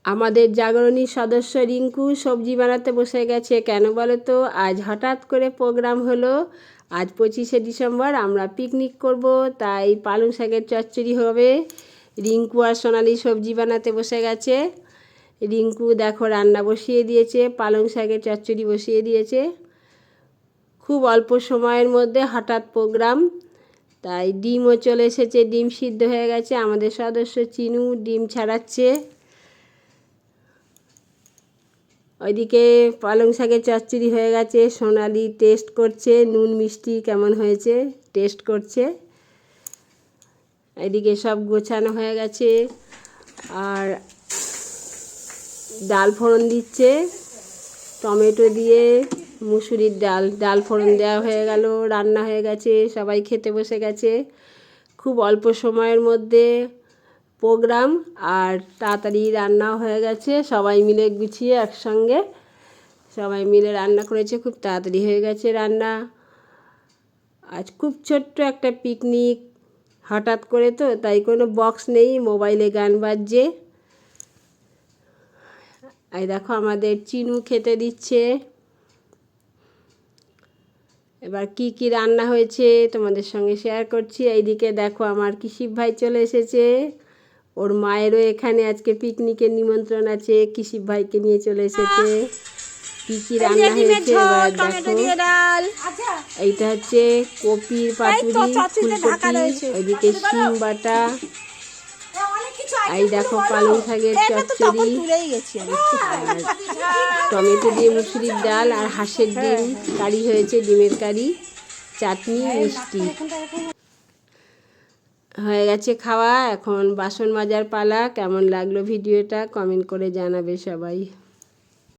আমাদের জাগরণী সদস্য রিঙ্কু সবজি বানাতে বসে গেছে। কেন বলো তো? আজ হঠাৎ করে প্রোগ্রাম হলো। আজ 25শে ডিসেম্বর, আমরা পিকনিক করব, তাই পালং শাকের চচ্চড়ি হবে। রিঙ্কু আর সোনালি সবজি বানাতে বসে গেছে। রিঙ্কু দেখো রান্না বসিয়ে দিয়েছে, পালং শাকের চচ্চড়ি বসিয়ে দিয়েছে। খুব অল্প সময়ের মধ্যে হঠাৎ প্রোগ্রাম, তাই ডিমও চলে এসেছে, ডিম সিদ্ধ হয়ে গেছে। আমাদের সদস্য চিনু ডিম ছাড়াচ্ছে। ওইদিকে পালং শাকের চচ্চড়ি হয়ে গেছে, সোনালি টেস্ট করছে, নুন মিষ্টি কেমন হয়েছে টেস্ট করছে। এদিকে সব গোছানো হয়ে গেছে, আর ডাল ফোড়ন দিচ্ছে টমেটো দিয়ে, মুসুরির ডাল ফোড়ন দেওয়া হয়ে গেল, রান্না হয়ে গেছে, সবাই খেতে বসে গেছে। খুব অল্প সময়ের মধ্যে প্রোগ্রাম, আর তাড়াতাড়ি রান্নাও হয়ে গেছে। সবাই মিলে গুছিয়ে একসঙ্গে সবাই মিলে রান্না করেছে, খুব তাড়াতাড়ি হয়ে গেছে রান্না। আজ খুব ছোট্ট একটা পিকনিক, হঠাৎ করে তো, তাই কোনো বক্স নেই, মোবাইলে গান বাজছে। এই দেখো আমাদের চিনু খেতে দিচ্ছে। এবার কি কি রান্না হয়েছে তোমাদের সঙ্গে শেয়ার করছি। এইদিকে দেখো আমার কৃষিপ ভাই চলে এসেছে, ওর মায়েরও এখানে আজকে পিকনিকের নিমন্ত্রণ আছে, কৃষিপ ভাইকে নিয়ে চলে এসেছে। কি কি রান্না হয়েছে এবার দেখো। এইটা হচ্ছে কপির পাতুরি, ফুলকপি, ওইদিকে শিম বাটা, এই দেখো পালং শাকের চচ্চড়ি, আর টমেটো দিয়ে মুসুরির ডাল, আর হাঁসের ডিম কারি হয়েছে, ডিমের কারি, চাটনি, মিষ্টি। হয়ে গেছে খাওয়া, এখন বাসন মাজার পালা। কেমন লাগলো ভিডিওটা কমেন্ট করে জানাবে সবাই।